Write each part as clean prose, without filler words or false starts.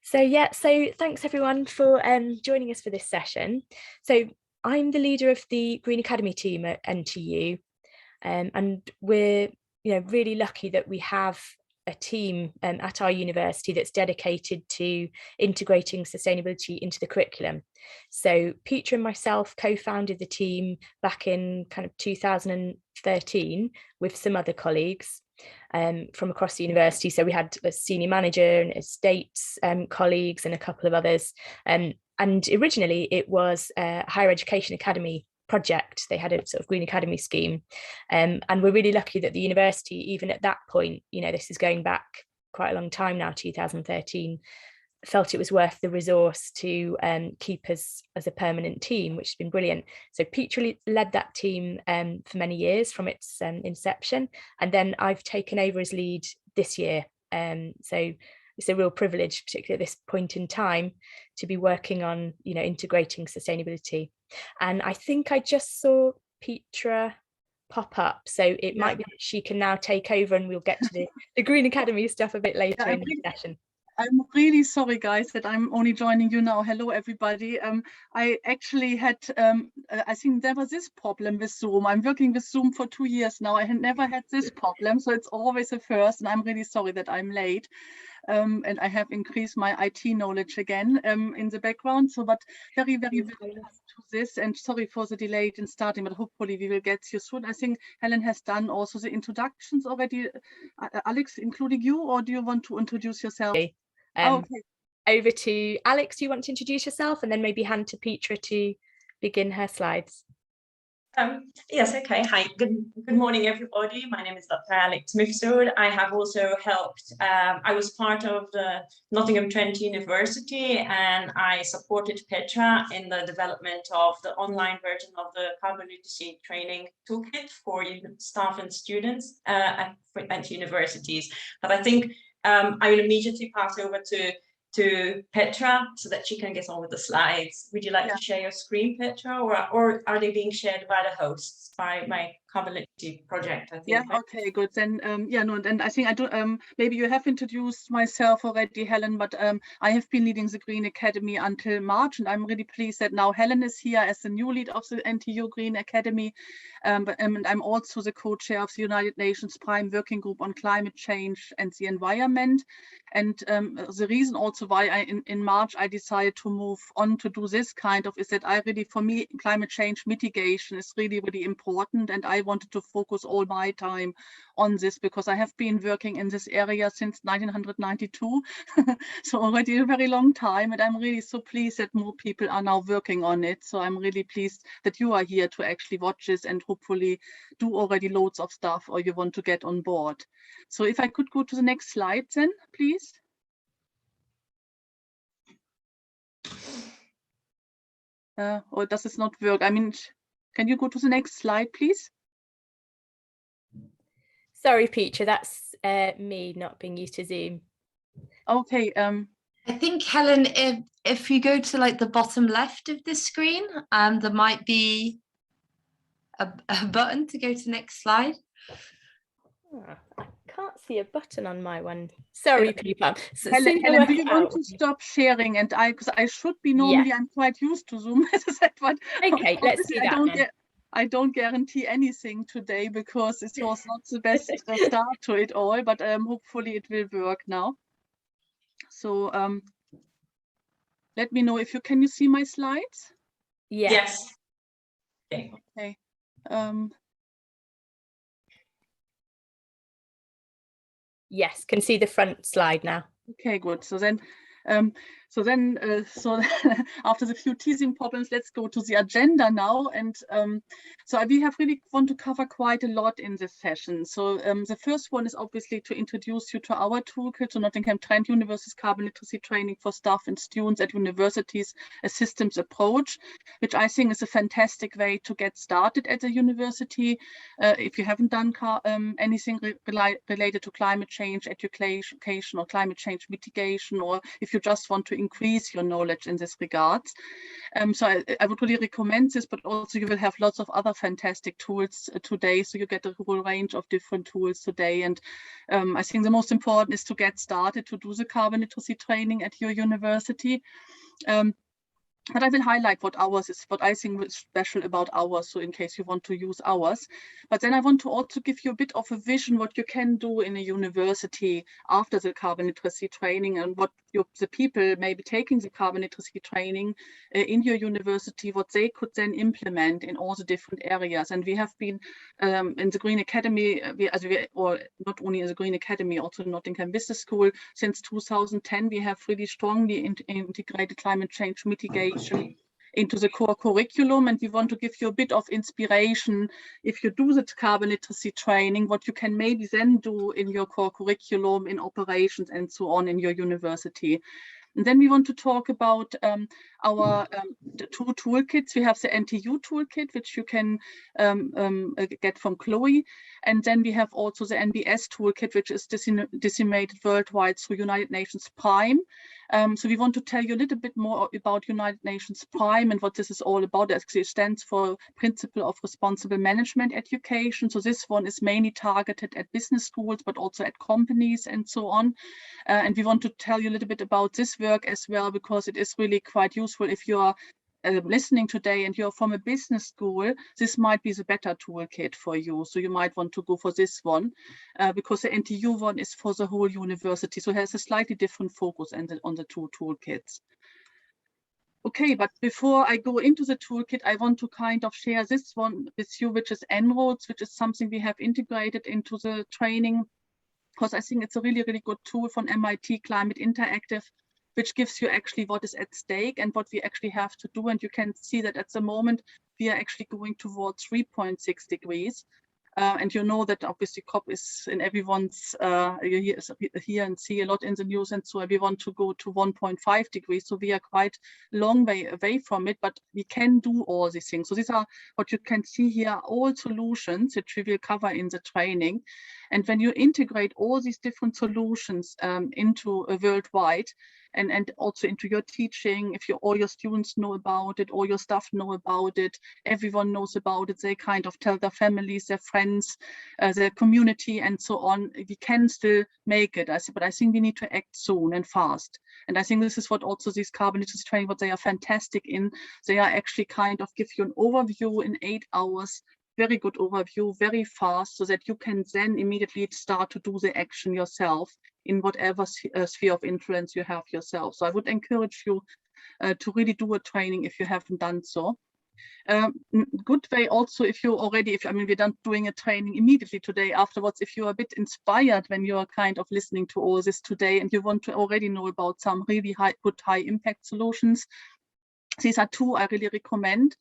So thanks everyone for joining us for this session. So I'm the leader of the Green Academy team at NTU, and we're really lucky that we have a team at our university that's dedicated to integrating sustainability into the curriculum. So Peter and myself co-founded the team back in kind of 2013 with some other colleagues from across the university. So we had a senior manager and estates colleagues and a couple of others. And originally it was a higher education academy project. They had a sort of Green Academy scheme. And we're really lucky that the university, even at that point, this is going back quite a long time now, 2013, felt it was worth the resource to keep us as a permanent team, which has been brilliant. So Peter really led that team for many years from its inception, and then I've taken over as lead this year. So it's a real privilege, particularly at this point in time, to be working on integrating sustainability. And I think I just saw Petra pop up, so it might be that she can now take over, and we'll get to the Green Academy stuff a bit later in the session. I'm really sorry, guys, that I'm only joining you now. Hello, everybody. I actually had, I think there was this problem with Zoom. I'm working with Zoom for 2 years now. I had never had this problem, so it's always a first, and I'm really sorry that I'm late. And I have increased my IT knowledge again in the background. So, but very, very welcome to this, and sorry for the delay in starting, but hopefully we will get you soon. I think Helen has done also the introductions already. Alex, including you, or do you want to introduce yourself? Okay. Over to Alex. Do you want to introduce yourself, and then maybe hand to Petra to begin her slides? Yes, okay. Hi, good morning, everybody. My name is Dr. Alex Mifsud. I have also helped, I was part of the Nottingham Trent University, and I supported Petra in the development of the online version of the carbon literacy training toolkit for staff and students at universities. But I think I will immediately pass over to Petra so that she can get on with the slides. Would you like to share your screen, Petra, or are they being shared by the hosts, by my carbon literacy project, I think? Yeah, okay, good. Then, and I think I do, maybe you have introduced myself already, Helen, but I have been leading the Green Academy until March, and I'm really pleased that now Helen is here as the new lead of the NTU Green Academy. And I'm also the co-chair of the United Nations Prime Working Group on Climate Change and the Environment. And the reason also why in March I decided to move on to do this kind of is that for me, climate change mitigation is really, really important. And I wanted to focus all my time on this because I have been working in this area since 1992. So already a very long time. And I'm really so pleased that more people are now working on it. So I'm really pleased that you are here to actually watch this and hopefully do already loads of stuff, or you want to get on board. So if I could go to the next slide then, please. Or does this not work? I mean, can you go to the next slide, please? Sorry, Petra, that's me not being used to Zoom. Okay. I think, Helen, if you go to like the bottom left of the screen, there might be a button to go to the next slide. I can't see a button on my one. Sorry, people. Helen, do you want to stop sharing? And because I should be normally, I'm quite used to Zoom, but okay, let's do that. I don't guarantee anything today because it was not the best start to it all, but hopefully it will work now. So let me know if can you see my slides? Yes. Okay. Yes, can see the front slide now. Okay, good. So then after the few teasing problems, let's go to the agenda now. And so we have really want to cover quite a lot in this session. So the first one is obviously to introduce you to our toolkit, so Nottingham Trent University's carbon literacy training for staff and students at universities, a systems approach, which I think is a fantastic way to get started at the university. If you haven't done anything related to climate change education or climate change mitigation, or if you just want to increase your knowledge in this regards. So I would really recommend this, but also you will have lots of other fantastic tools today. So you get a whole range of different tools today. And I think the most important is to get started to do the carbon literacy training at your university. But I will highlight what ours is, what I think is special about ours, so in case you want to use ours. But then I want to also give you a bit of a vision what you can do in a university after the carbon literacy training, and what the people maybe taking the carbon literacy training in your university, what they could then implement in all the different areas. And we have been in the Green Academy, or not only in the Green Academy, also Nottingham Business School, since 2010, we have really strongly integrated climate change mitigation into the core curriculum, and we want to give you a bit of inspiration if you do the carbon literacy training, what you can maybe then do in your core curriculum, in operations and so on in your university. And then we want to talk about our the two toolkits. We have the NTU Toolkit, which you can get from Chloe. And then we have also the NBS Toolkit, which is disseminated worldwide through United Nations Prime. So we want to tell you a little bit more about United Nations Prime and what this is all about. Actually, it stands for Principle of Responsible Management Education. So this one is mainly targeted at business schools, but also at companies and so on. And we want to tell you a little bit about this work as well, because it is really quite useful if you are listening today and you're from a business school. This might be the better toolkit for you. So you might want to go for this one because the NTU one is for the whole university. So it has a slightly different focus on the two toolkits. Okay, but before I go into the toolkit, I want to kind of share this one with you, which is En-ROADS, which is something we have integrated into the training, because I think it's a really, really good tool from MIT Climate Interactive, which gives you actually what is at stake and what we actually have to do. And you can see that at the moment, we are actually going towards 3.6 degrees. And you know that obviously COP is in everyone's, you hear and see a lot in the news, and so we want to go to 1.5 degrees. So we are quite a long way away from it, but we can do all these things. So these are what you can see here, all solutions which we will cover in the training. And when you integrate all these different solutions into a worldwide, and also into your teaching, if all your students know about it, all your staff know about it, everyone knows about it, they kind of tell their families, their friends, their community and so on, we can still make it. But I think we need to act soon and fast. And I think this is what also these carbon literacy training, what they are fantastic in. They are actually kind of give you an overview in 8 hours, very good overview, very fast, so that you can then immediately start to do the action yourself in whatever sphere of influence you have yourself. So I would encourage you to really do a training if you haven't done so. Good way also if you already, we're done doing a training immediately today afterwards, if you're a bit inspired when you're kind of listening to all this today and you want to already know about some really good high impact solutions, these are two I really recommend.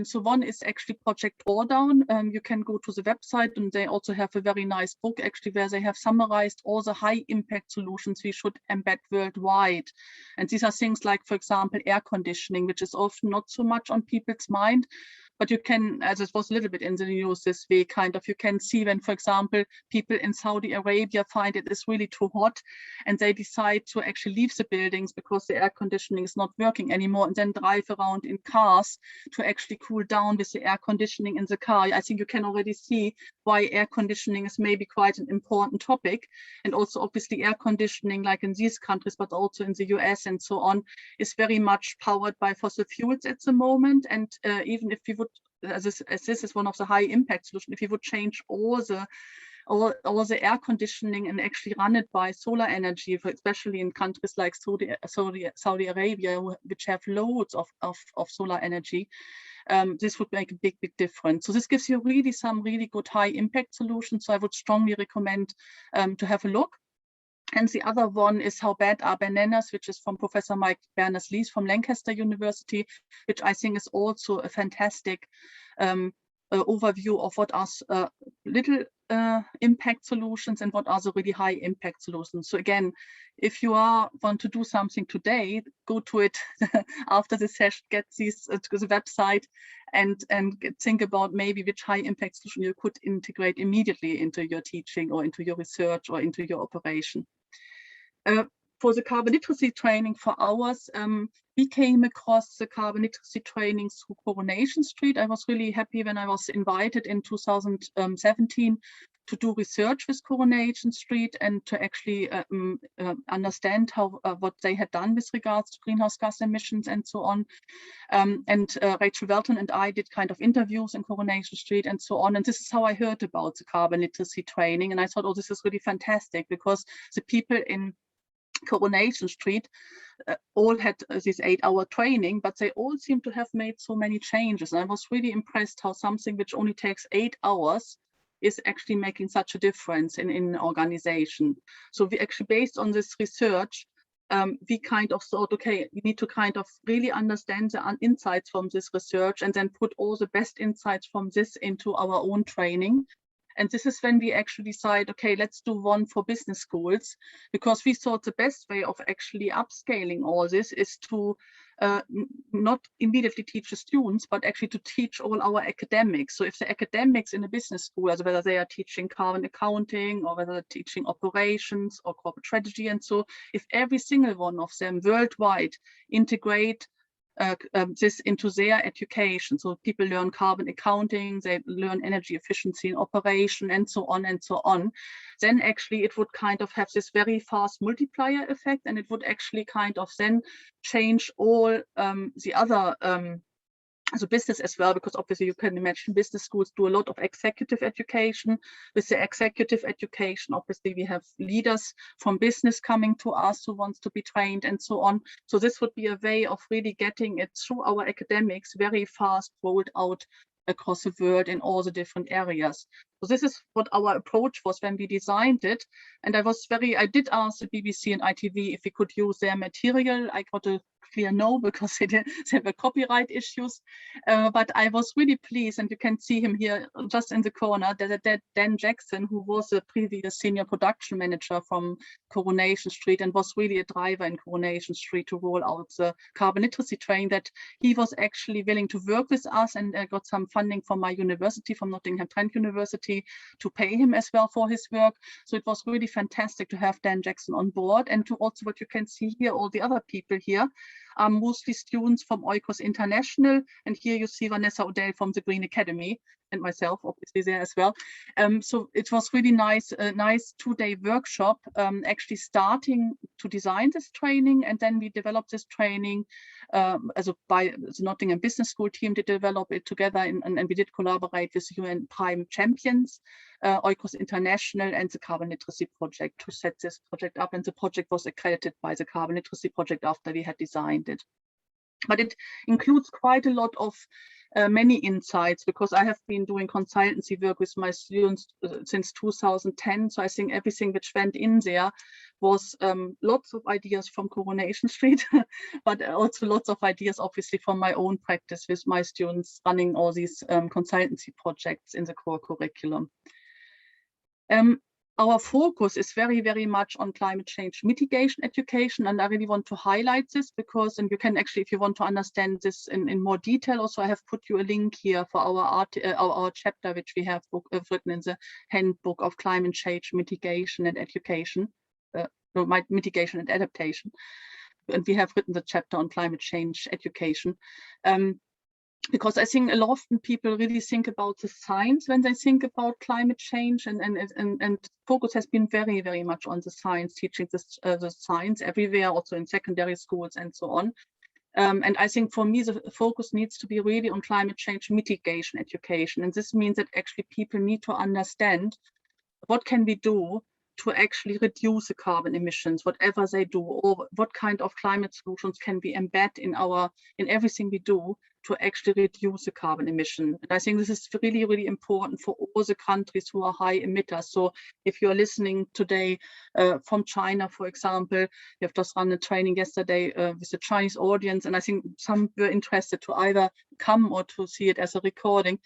So one is actually Project Drawdown. You can go to the website, and they also have a very nice book actually where they have summarized all the high impact solutions we should embed worldwide. And these are things like, for example, air conditioning, which is often not so much on people's mind. But you can, as it was a little bit in the news this week, kind of, you can see when, for example, people in Saudi Arabia find it is really too hot and they decide to actually leave the buildings because the air conditioning is not working anymore, and then drive around in cars to actually cool down with the air conditioning in the car. I think you can already see why air conditioning is maybe quite an important topic. And also obviously air conditioning, like in these countries, but also in the US and so on, is very much powered by fossil fuels at the moment. And even if we would, as this is one of the high impact solutions, if you would change all the air conditioning and actually run it by solar energy, especially in countries like Saudi Arabia, which have loads of solar energy, this would make a big difference. So this gives you really some really good high impact solutions. So I would strongly recommend to have a look. And the other one is How Bad Are Bananas, which is from Professor Mike Berners-Lee from Lancaster University, which I think is also a fantastic overview of what are little impact solutions and what are the really high impact solutions. So again, if you want to do something today, go to it after the session, get these to the website and think about maybe which high impact solution you could integrate immediately into your teaching or into your research or into your operation. for the carbon literacy training for ours, we came across the carbon literacy training through Coronation Street. I was really happy when I was invited in 2017 to do research with Coronation Street and to actually understand how what they had done with regards to greenhouse gas emissions and so on. Rachel Welton and I did kind of interviews in Coronation Street and so on. And this is how I heard about the carbon literacy training. And I thought, oh, this is really fantastic, because the people in Coronation Street all had this 8-hour training, but they all seem to have made so many changes. And I was really impressed how something which only takes 8 hours is actually making such a difference in organization. So we actually, based on this research, we kind of thought, okay, we need to kind of really understand the insights from this research and then put all the best insights from this into our own training. And this is when we actually decide, okay, let's do one for business schools, because we thought the best way of actually upscaling all this is to not immediately teach the students, but actually to teach all our academics. So if the academics in a business school, as whether they are teaching carbon accounting or whether they're teaching operations or corporate strategy, and so if every single one of them worldwide integrate this into their education. So people learn carbon accounting, they learn energy efficiency and operation, and so on and so on. Then actually it would kind of have this very fast multiplier effect, and it would actually kind of then change all the other so business as well, because obviously you can imagine business schools do a lot of executive education. With the executive education, obviously we have leaders from business coming to us who wants to be trained and so on. So this would be a way of really getting it through our academics very fast rolled out across the world in all the different areas. So this is what our approach was when we designed it. And I did ask the BBC and ITV if we could use their material. I got a clear no, because they were copyright issues. But I was really pleased, and you can see him here just in the corner, that Dan Jackson, who was a previous senior production manager from Coronation Street and was really a driver in Coronation Street to roll out the carbon literacy training, that he was actually willing to work with us, and got some funding from my university, from Nottingham Trent University, to pay him as well for his work. So it was really fantastic to have Dan Jackson on board, and to also, what you can see here, all the other people here are mostly students from Oikos International, and here you see Vanessa O'Dell from the Green Academy, and myself obviously there as well. So it was really nice, a nice 2-day workshop, actually starting to design this training, and then we developed this training by the Nottingham Business School team to develop it together, and we did collaborate with UN Prime Champions, Oikos International, and the Carbon Literacy Project to set this project up, and the project was accredited by the Carbon Literacy Project after we had designed it. But it includes quite a lot of many insights, because I have been doing consultancy work with my students since 2010. So I think everything which went in there was lots of ideas from Coronation Street, but also lots of ideas obviously from my own practice with my students running all these consultancy projects in the core curriculum. Our focus is very, very much on climate change mitigation education, and I really want to highlight this because, and you can actually, if you want to understand this in more detail, also I have put you a link here for our chapter which we have written in the handbook of climate change mitigation and education, mitigation and adaptation, and we have written the chapter on climate change education. Because I think a lot of people really think about the science when they think about climate change, and focus has been very, very much on the science, teaching the science everywhere, also in secondary schools and so on. And I think for me, the focus needs to be really on climate change mitigation education. And this means that actually people need to understand what can we do to actually reduce the carbon emissions, whatever they do, or what kind of climate solutions can we embed in everything we do to actually reduce the carbon emission. And I think this is really, really important for all the countries who are high emitters. So if you're listening today from China, for example, you have just run a training yesterday with the Chinese audience, and I think some were interested to either come or to see it as a recording.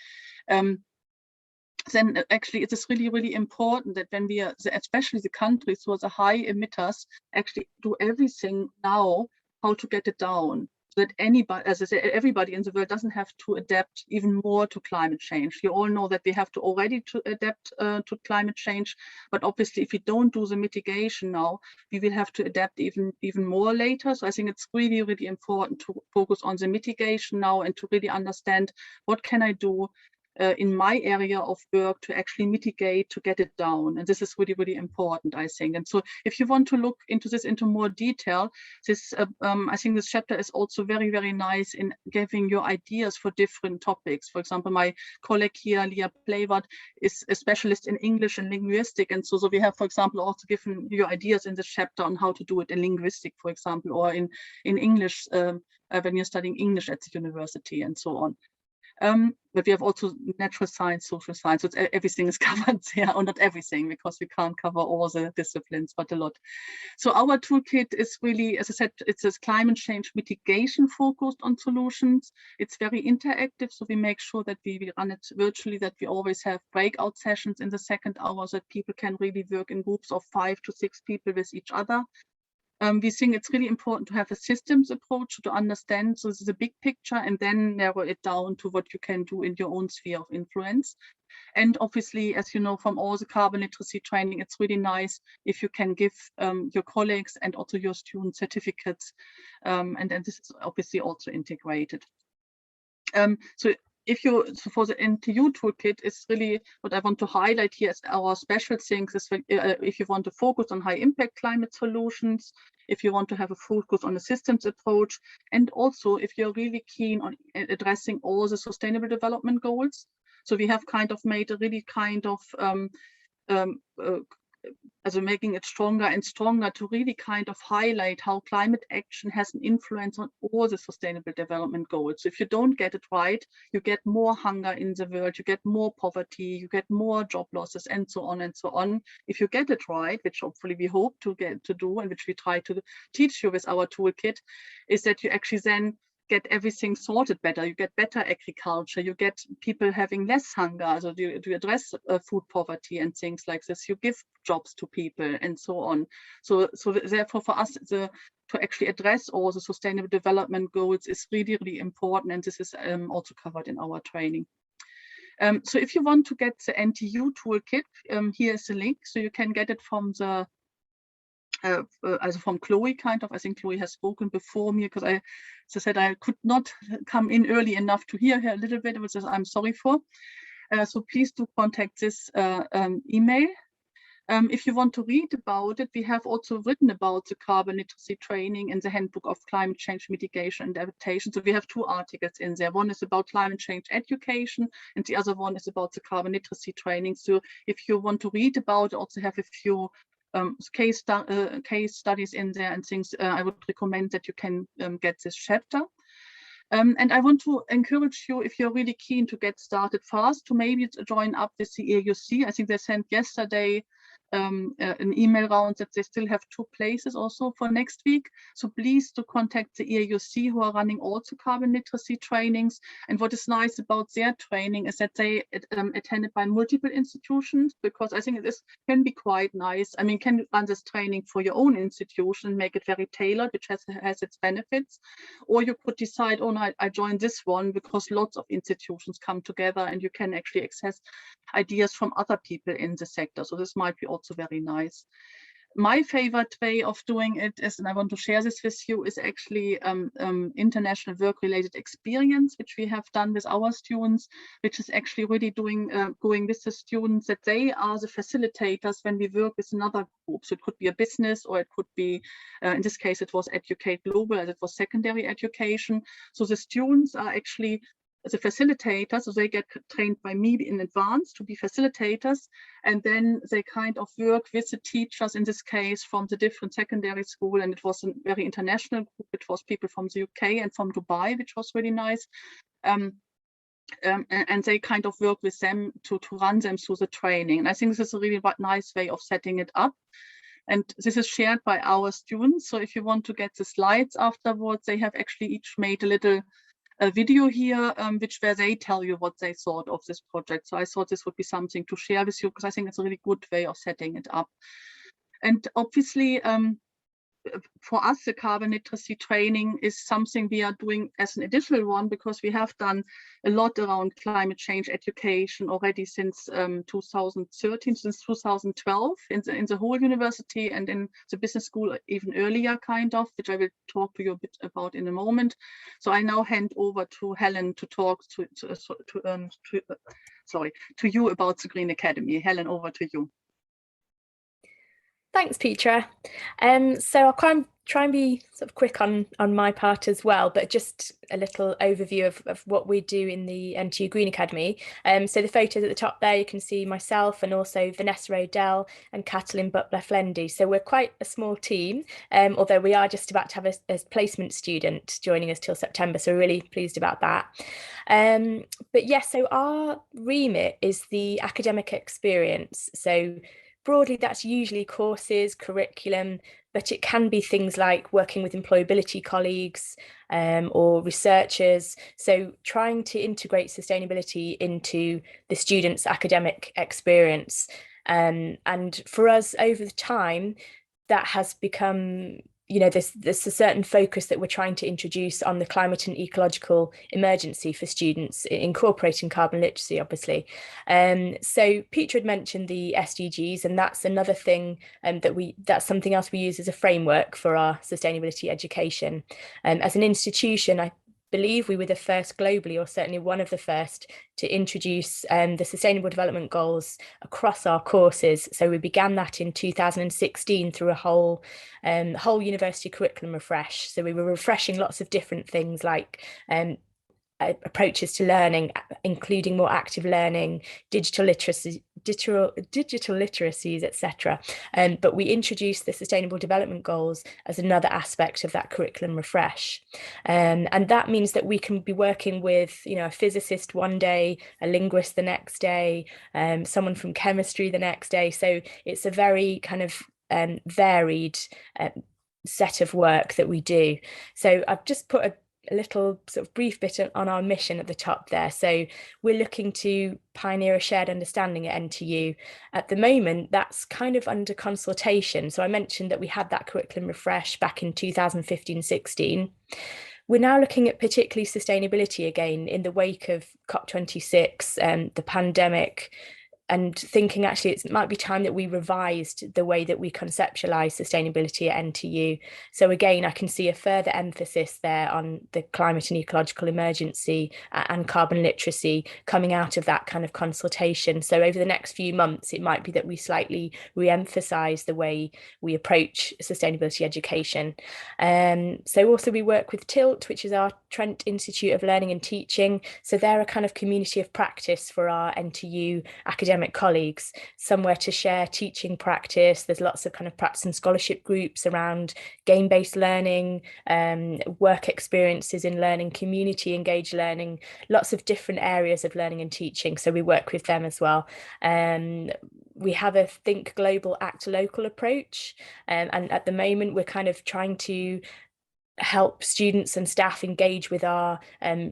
Then actually it is really, really important that when we are, especially the countries who are the high emitters, actually do everything now how to get it down. so that anybody, as I said, everybody in the world doesn't have to adapt even more to climate change. You all know that we have to already adapt to climate change, but obviously if we don't do the mitigation now, we will have to adapt even more later. So I think it's really, really important to focus on the mitigation now and to really understand what can I do in my area of work to actually mitigate, to get it down. And this is really, really important, I think. And so if you want to look into this into more detail, this I think this chapter is also very, very nice in giving you ideas for different topics. For example, my colleague here, Leah Playward, is a specialist in English and linguistic. And so we have, for example, also given you ideas in this chapter on how to do it in linguistic, for example, or in English, when you're studying English at the university and so on. But we have also natural science, social science, so everything is covered there, or not everything, because we can't cover all the disciplines, but a lot. So our toolkit is really, as I said, it's a climate change mitigation focused on solutions. It's very interactive, so we make sure that we run it virtually, that we always have breakout sessions in the second hour, so that people can really work in groups of 5 to 6 people with each other. We think it's really important to have a systems approach to understand, so this is a big picture, and then narrow it down to what you can do in your own sphere of influence. And obviously, as you know from all the carbon literacy training, it's really nice if you can give your colleagues and also your students certificates, and then this is obviously also integrated. So for the NTU toolkit, is really what I want to highlight here is our special things is if you want to focus on high impact climate solutions, if you want to have a focus on a systems approach, and also if you're really keen on addressing all the sustainable development goals. So we have kind of made a really kind of making it stronger and stronger to really kind of highlight how climate action has an influence on all the sustainable development goals. So if you don't get it right, you get more hunger in the world, you get more poverty, you get more job losses, and so on and so on. If you get it right, which hopefully we hope to get to do, and which we try to teach you with our toolkit, is that you actually then get everything sorted better. You get better agriculture, you get people having less hunger, so you address food poverty and things like this, you give jobs to people and so on. So therefore for us to actually address all the sustainable development goals is really, really important, and this is also covered in our training. So if you want to get the NTU toolkit, here is the link, so you can get it from the from Chloe, kind of. I think Chloe has spoken before me, because as I said, I could not come in early enough to hear her a little bit, which I'm sorry for. So please do contact this email. If you want to read about it, we have also written about the carbon literacy training in the Handbook of Climate Change Mitigation and Adaptation. So we have 2 articles in there. One is about climate change education, and the other one is about the carbon literacy training. So if you want to read about it, also have a few case studies in there and things. I would recommend that you can get this chapter. And I want to encourage you, if you're really keen to get started fast, to maybe join up with the EAUC. I think they sent yesterday an email round that they still have 2 places also for next week. So please do contact the EAUC, who are running also carbon literacy trainings. And what is nice about their training is that they attended by multiple institutions, because I think it can be quite nice. I mean, can run this training for your own institution, make it very tailored, which has its benefits. Or you could decide, oh no, I joined this one, because lots of institutions come together and you can actually access ideas from other people in the sector. So this might be also very nice. My favorite way of doing it is, and I want to share this with you, is actually international work-related experience, which we have done with our students, which is actually really going with the students, that they are the facilitators when we work with another group. So it could be a business, or it could be, in this case, it was Educate Global, as it was secondary education. So the students are actually the facilitators, so they get trained by me in advance to be facilitators, and then they kind of work with the teachers, in this case from the different secondary school, and it was a very international group. It was people from the UK and from Dubai, which was really nice. And they kind of work with them to run them through the training. And I think this is a really nice way of setting it up. And this is shared by our students. So if you want to get the slides afterwards, they have actually each made a little video here, where they tell you what they thought of this project. So I thought this would be something to share with you, because I think it's a really good way of setting it up. And obviously, for us, the carbon literacy training is something we are doing as an additional one, because we have done a lot around climate change education already since 2013, since 2012 in the whole university, and in the business school even earlier, kind of, which I will talk to you a bit about in a moment. So I now hand over to Helen to talk to you about the Green Academy. Helen, over to you. Thanks, Petra. So I'll try and be sort of quick on my part as well, but just a little overview of what we do in the NTU Green Academy. So the photos at the top there, you can see myself and also Vanessa Odell and Catalin Butler-Flendy. So we're quite a small team, although we are just about to have a placement student joining us till September. So we're really pleased about that. But yeah, so our remit is the academic experience. So broadly, that's usually courses, curriculum, but it can be things like working with employability colleagues or researchers. So trying to integrate sustainability into the students' academic experience. And for us over the time, that has become, there's a certain focus that we're trying to introduce on the climate and ecological emergency for students, incorporating carbon literacy, obviously. So Peter had mentioned the SDGs, and that's another thing that's something else we use as a framework for our sustainability education. As an institution, I believe we were the first globally, or certainly one of the first, to introduce the Sustainable Development Goals across our courses. So we began that in 2016 through a whole university curriculum refresh. So we were refreshing lots of different things like approaches to learning, including more active learning, digital literacies, etc. But we introduced the Sustainable Development Goals as another aspect of that curriculum refresh. And that means that we can be working with, a physicist one day, a linguist the next day, someone from chemistry the next day. So it's a very kind of varied set of work that we do. So I've just put a little sort of brief bit on our mission at the top there. So we're looking to pioneer a shared understanding at NTU. At the moment, that's kind of under consultation. So I mentioned that we had that curriculum refresh back in 2015-16. We're now looking at particularly sustainability again in the wake of COP26 and the pandemic, and thinking actually it might be time that we revised the way that we conceptualize sustainability at NTU. So again, I can see a further emphasis there on the climate and ecological emergency and carbon literacy coming out of that kind of consultation. So over the next few months, it might be that we slightly re-emphasize the way we approach sustainability education. So also we work with TILT, which is our Trent Institute of Learning and Teaching. So they're a kind of community of practice for our NTU academic colleagues, somewhere to share teaching practice. There's lots of kind of practice and scholarship groups around game-based learning, work experiences in learning, community engaged learning, lots of different areas of learning and teaching. So we work with them as well. We have a think global, act local approach. And at the moment, we're kind of trying to help students and staff engage with our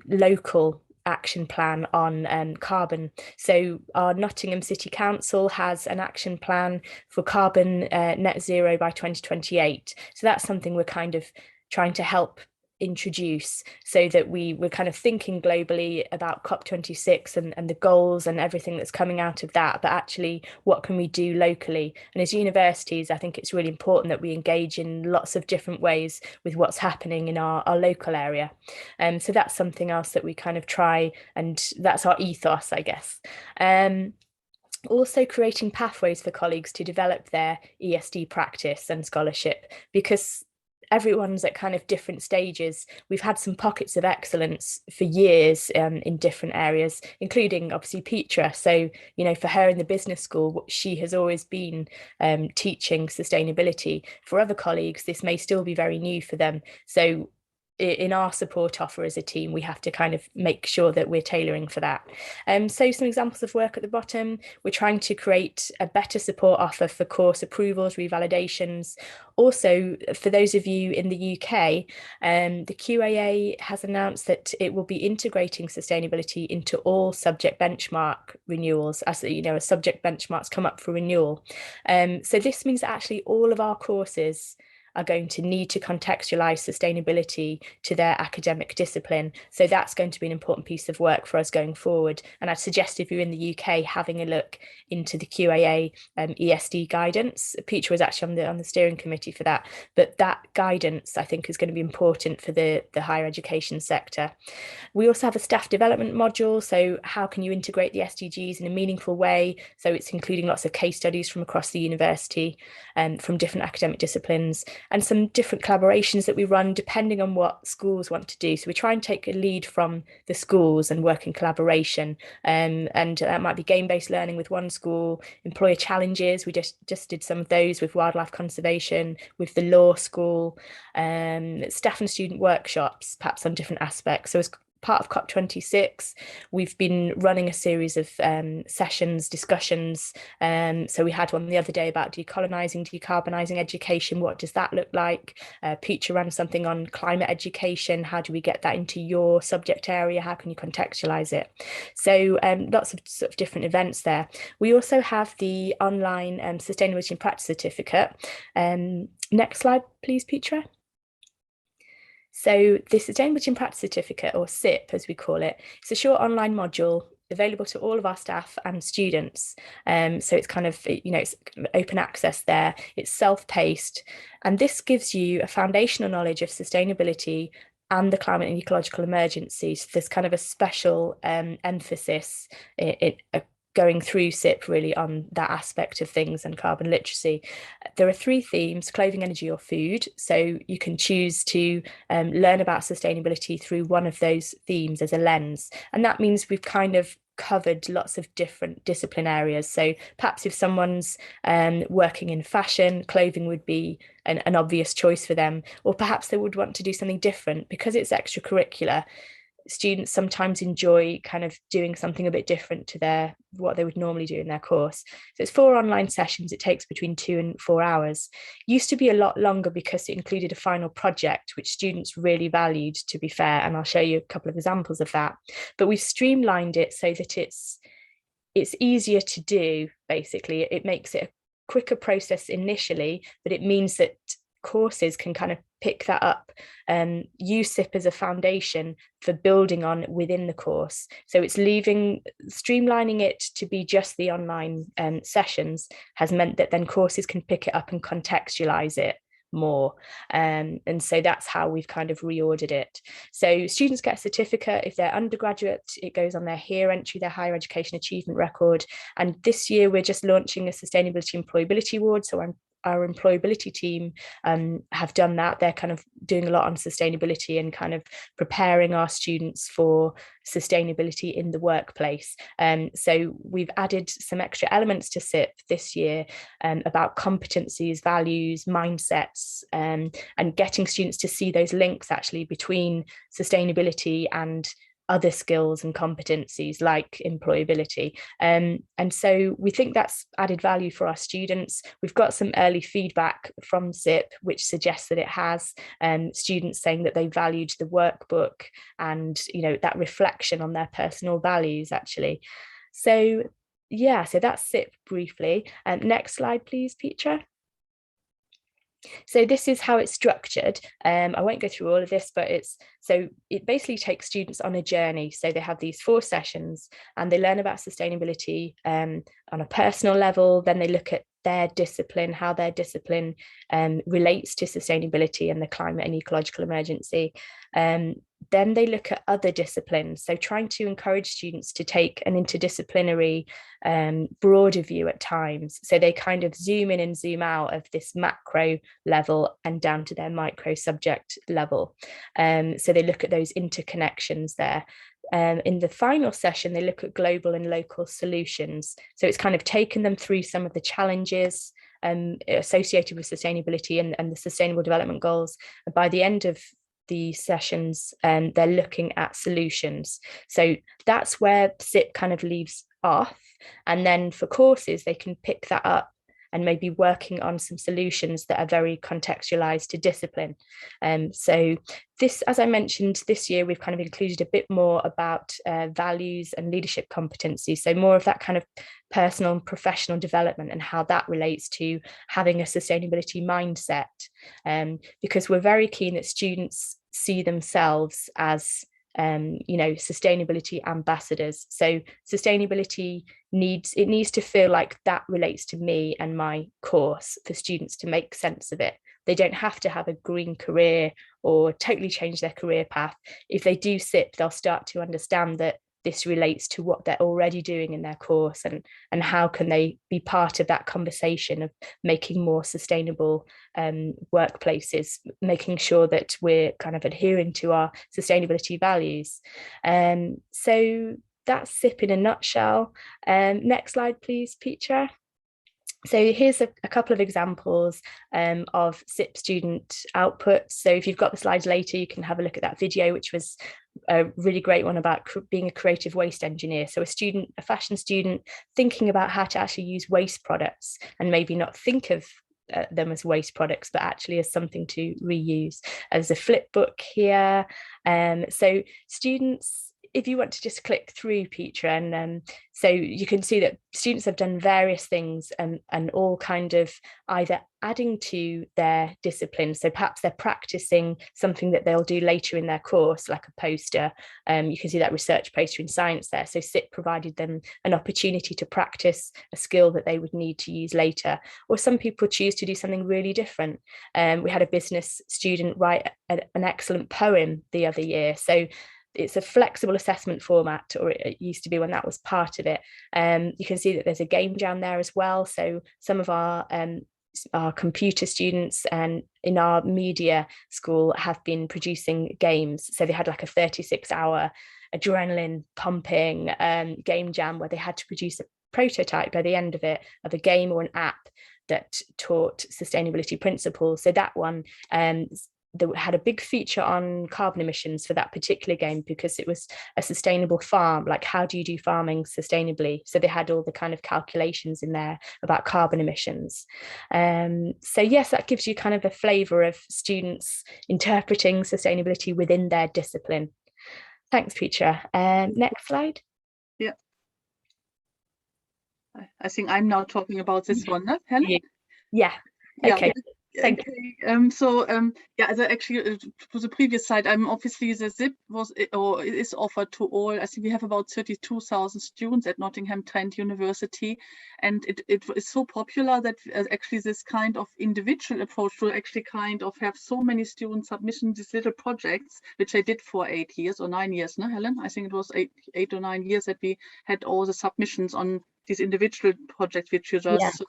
local action plan on carbon. So our Nottingham City Council has an action plan for carbon net zero by 2028. So that's something we're kind of trying to help introduce, so that we're kind of thinking globally about COP26 and the goals and everything that's coming out of that, but actually what can we do locally? And as universities, I think it's really important that we engage in lots of different ways with what's happening in our local area. So that's something else that we kind of try, and that's our ethos, I guess. Also creating pathways for colleagues to develop their ESD practice and scholarship, because everyone's at kind of different stages. We've had some pockets of excellence for years in different areas, including obviously Petra. So, for her in the business school, she has always been teaching sustainability. For other colleagues, this may still be very new for them. So in our support offer as a team, we have to kind of make sure that we're tailoring for that. So some examples of work at the bottom, we're trying to create a better support offer for course approvals, revalidations. Also, for those of you in the UK, the QAA has announced that it will be integrating sustainability into all subject benchmark renewals, as as subject benchmarks come up for renewal. So this means that actually all of our courses are going to need to contextualize sustainability to their academic discipline. So that's going to be an important piece of work for us going forward. And I'd suggest if you're in the UK, having a look into the QAA ESD guidance. Peter was actually on the steering committee for that, but that guidance I think is going to be important for the higher education sector. We also have a staff development module. So how can you integrate the SDGs in a meaningful way? So it's including lots of case studies from across the university and from different academic disciplines, and some different collaborations that we run depending on what schools want to do. So we try and take a lead from the schools and work in collaboration. And that might be game-based learning with one school, employer challenges. We just did some of those with wildlife conservation, with the law school, staff and student workshops, perhaps on different aspects. So as part of COP26, we've been running a series of sessions, discussions. So we had one the other day about decarbonising education. What does that look like? Peter ran something on climate education. How do we get that into your subject area? How can you contextualise it? So lots of sort of different events there. We also have the online Sustainability and Practice Certificate. Next slide, please, Petra. So the Sustainability and Practice Certificate, or SIP as we call it, it's a short online module available to all of our staff and students. So it's kind of, it's open access there. It's self-paced. And this gives you a foundational knowledge of sustainability and the climate and ecological emergencies. So there's kind of a special emphasis going through SIP really on that aspect of things and carbon literacy. There are 3 themes: clothing, energy, or food. So you can choose to learn about sustainability through one of those themes as a lens. And that means we've kind of covered lots of different discipline areas. So perhaps if someone's working in fashion, clothing would be an obvious choice for them, or perhaps they would want to do something different. Because it's extracurricular, students sometimes enjoy kind of doing something a bit different to what they would normally do in their course. So it's 4 online sessions. It takes between 2 and 4 hours. Used to be a lot longer because it included a final project, which students really valued, to be fair, and I'll show you a couple of examples of that. But we've streamlined it so that it's easier to do. Basically, it makes it a quicker process initially, but it means that courses can kind of pick that up, use SIP as a foundation for building on within the course. So it's streamlining it to be just the online sessions has meant that then courses can pick it up and contextualize it more. And so that's how we've kind of reordered it. So students get a certificate. If they're undergraduate, it goes on their HERE entry, their higher education achievement record. And this year we're just launching a sustainability employability award. So our employability team have done that. They're kind of doing a lot on sustainability and kind of preparing our students for sustainability in the workplace. So we've added some extra elements to SIP this year about competencies, values, mindsets, and getting students to see those links actually between sustainability and other skills and competencies like employability. And so we think that's added value for our students. We've got some early feedback from SIP, which suggests that it has, students saying that they valued the workbook and, that reflection on their personal values, actually. So, yeah, so that's SIP briefly. Next slide, please, Petra. So this is how it's structured. I won't go through all of this, but it basically takes students on a journey. So they have these 4 sessions and they learn about sustainability on a personal level. Then they look at their discipline, how their discipline relates to sustainability and the climate and ecological emergency. Then they look at other disciplines, so trying to encourage students to take an interdisciplinary, broader view at times. So they kind of zoom in and zoom out of this macro level and down to their micro subject level. So they look at those interconnections there. In the final session, they look at global and local solutions. So it's kind of taken them through some of the challenges associated with sustainability and the Sustainable Development Goals. And by the end of the sessions, they're looking at solutions. So that's where SIP kind of leaves off. And then for courses, they can pick that up and maybe working on some solutions that are very contextualized to discipline. So this, as I mentioned, this year we've kind of included a bit more about values and leadership competencies, so more of that kind of personal and professional development and how that relates to having a sustainability mindset, because we're very keen that students see themselves as sustainability ambassadors. So sustainability needs to feel like that relates to me and my course for students to make sense of it. They don't have to have a green career or totally change their career path. If they do SIP, they'll start to understand that this relates to what they're already doing in their course, and how can they be part of that conversation of making more sustainable workplaces, making sure that we're kind of adhering to our sustainability values. So that's SIP in a nutshell. Next slide, please, Petra. So here's a couple of examples of SIP student outputs. So if you've got the slides later, you can have a look at that video, which was a really great one about being a creative waste engineer. So a fashion student thinking about how to actually use waste products and maybe not think of them as waste products, but actually as something to reuse. There's a flip book here. So students, if you want to just click through, Petra, and so you can see that students have done various things and all kind of either adding to their discipline. So perhaps they're practicing something that they'll do later in their course, like a poster. You can see that research poster in science there. So SIP provided them an opportunity to practice a skill that they would need to use later. Or some people choose to do something really different. We had a business student write an excellent poem the other year. So it's a flexible assessment format, or it used to be when that was part of it. You can see that there's a game jam there as well. So some of our computer students and in our media school have been producing games. So they had like a 36-hour adrenaline pumping game jam where they had to produce a prototype by the end of it of a game or an app that taught sustainability principles. So that one they had a big feature on carbon emissions for that particular game, because it was a sustainable farm. Like, how do you do farming sustainably? So they had all the kind of calculations in there about carbon emissions. So yes, that gives you kind of a flavour of students interpreting sustainability within their discipline. Thanks, Petra. Next slide. Yeah. I think I'm now talking about this one, no, Helen? Yeah. Okay. Thank you. As actually to the previous slide, obviously the ZIP is offered to all. I think we have about 32,000 students at Nottingham Trent University, and it is so popular that actually this kind of individual approach will actually kind of have so many students submission these little projects, which I did for 8 years or 9 years, no, Helen? I think it was eight or 9 years that we had all the submissions on these individual projects which you just saw.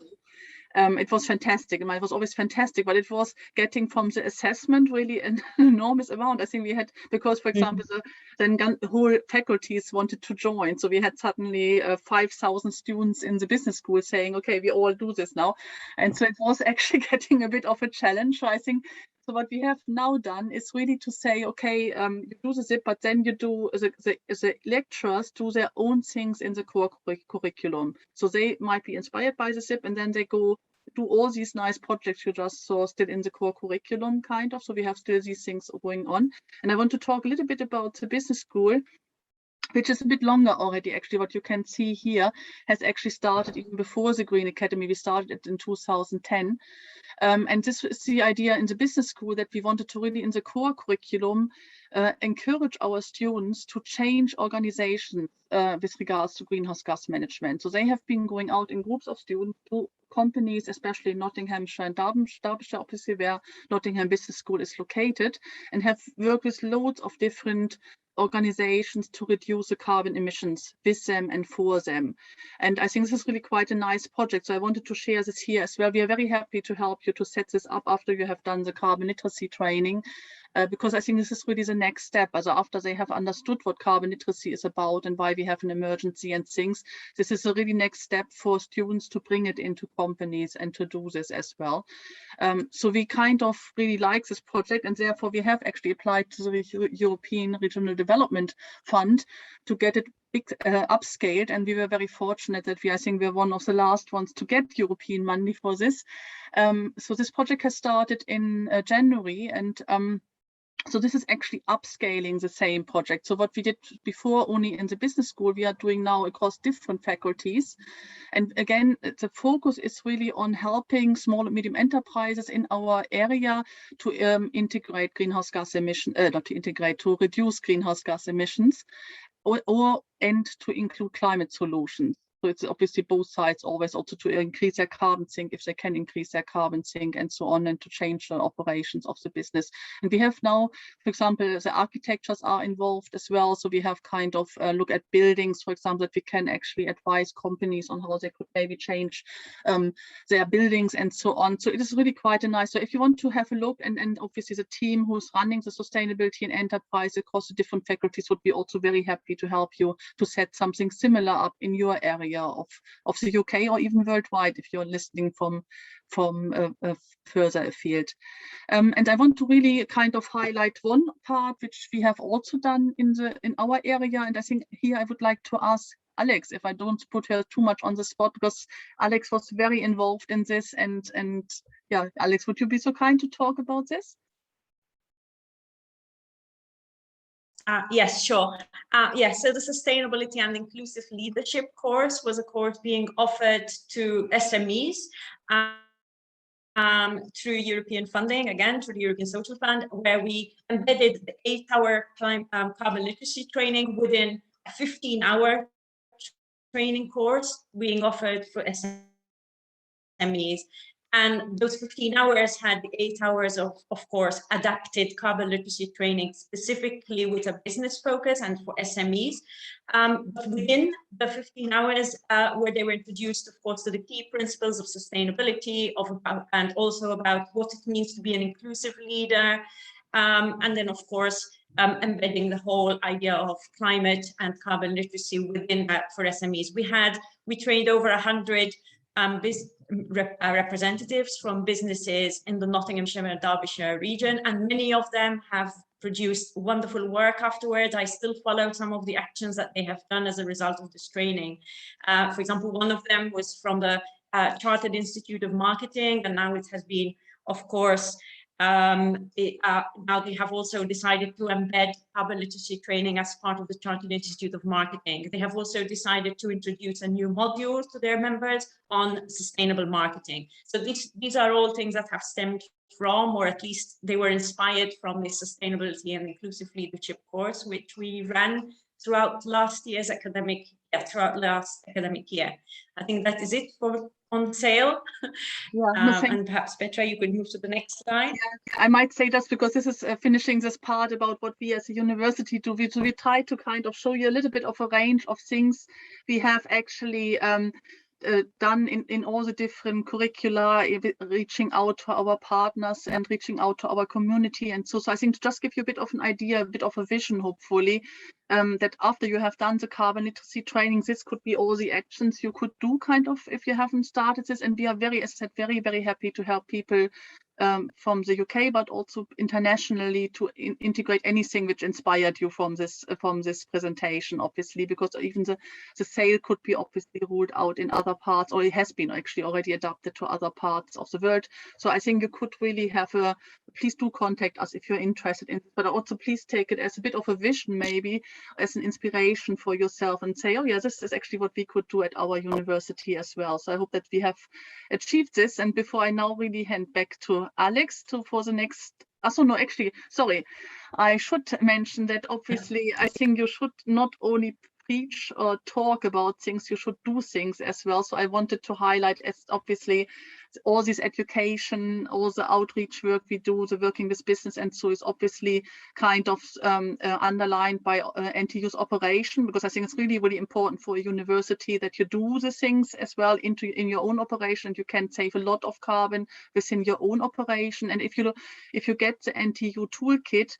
It was fantastic, and it was always fantastic, but it was getting from the assessment really an enormous amount. I think we had, because for example, the whole faculties wanted to join, so we had suddenly 5,000 students in the business school saying, okay, we all do this now. And so it was actually getting a bit of a challenge. So I think, so what we have now done is really to say, okay, you do the ZIP, but then you do the lecturers do their own things in the core curriculum. So they might be inspired by the ZIP, and then they go do all these nice projects you just saw still in the core curriculum, kind of. So we have still these things going on. And I want to talk a little bit about the business school, which is a bit longer already. Actually, what you can see here has actually started even before the Green Academy. We started it in 2010. And this is the idea in the business school, that we wanted to really in the core curriculum encourage our students to change organizations with regards to greenhouse gas management. So they have been going out in groups of students to companies, especially in Nottinghamshire and Derbyshire, obviously where Nottingham Business School is located, and have worked with loads of different organizations to reduce the carbon emissions with them and for them. And I think this is really quite a nice project. So I wanted to share this here as well. We are very happy to help you to set this up after you have done the carbon literacy training. Because I think this is really the next step. Also after they have understood what carbon literacy is about and why we have an emergency and things, this is a really next step for students to bring it into companies and to do this as well. So we kind of really like this project, and therefore we have actually applied to the European Regional Development Fund to get it big upscaled, and we were very fortunate that I think we're one of the last ones to get European money for this. So this project has started in January, and so this is actually upscaling the same project. So what we did before only in the business school, we are doing now across different faculties. And again, the focus is really on helping small and medium enterprises in our area to integrate greenhouse gas emission, not to integrate, to reduce greenhouse gas emissions, and to include climate solutions. So it's obviously both sides always also to increase their carbon sink if they can increase their carbon sink and so on, and to change the operations of the business. And we have now, for example, the architectures are involved as well. So we have kind of look at buildings, for example, that we can actually advise companies on how they could maybe change their buildings and so on. So it is really quite a nice. So if you want to have a look, and obviously the team who's running the sustainability and enterprise across the different faculties would be also very happy to help you to set something similar up in your area of the UK, or even worldwide if you're listening from further afield. And I want to really kind of highlight one part which we have also done in our area, and I think here I would like to ask Alex, if I don't put her too much on the spot, because Alex was very involved in this, and yeah, Alex, would you be so kind to talk about this? Yes, sure. Yes, so the Sustainability and Inclusive Leadership course was a course being offered to SMEs through European funding, again, through the European Social Fund, where we embedded the 8-hour carbon literacy training within a 15-hour training course being offered for SMEs. And those 15 hours had the 8 hours of course, adapted carbon literacy training, specifically with a business focus and for SMEs. But within the 15 hours where they were introduced, of course, to the key principles of sustainability, and also about what it means to be an inclusive leader. And then, of course, embedding the whole idea of climate and carbon literacy within that for SMEs. We trained over 100 representatives from businesses in the Nottinghamshire and Derbyshire region, and many of them have produced wonderful work afterwards. I still follow some of the actions that they have done as a result of this training. For example, one of them was from the Chartered Institute of Marketing, and now it has been, of course, now they have also decided to embed carbon literacy training as part of the Chartered Institute of Marketing. They have also decided to introduce a new module to their members on sustainable marketing. So these are all things that have stemmed from, or at least they were inspired from, the Sustainability and Inclusive Leadership course, which we ran throughout last year. I think that is it for on sale. Yeah, and perhaps Petra, you could move to the next slide. Yeah, I might say just because this is finishing this part about what we as a university do. We try to kind of show you a little bit of a range of things we have actually done in all the different curricula, reaching out to our partners and reaching out to our community. And so I think to just give you a bit of an idea, a bit of a vision, hopefully, that after you have done the carbon literacy training, this could be all the actions you could do kind of if you haven't started this. And we are very, as I said, very, very happy to help people from the UK, but also internationally to integrate anything which inspired you from this presentation, obviously, because even the sale could be obviously ruled out in other parts, or it has been actually already adapted to other parts of the world. So I think you could really have please do contact us if you're interested in this, but also please take it as a bit of a vision, maybe as an inspiration for yourself, and say, oh yeah, this is actually what we could do at our university as well. So I hope that we have achieved this. And before I now really hand back to Alex for the next, sorry, I should mention that obviously I think you should not only preach or talk about things, you should do things as well. So I wanted to highlight, as obviously all this education, all the outreach work we do, the working with business, and so is obviously kind of underlined by NTU's operation, because I think it's really, really important for a university that you do the things as well in your own operation. You can save a lot of carbon within your own operation. And if you get the NTU Toolkit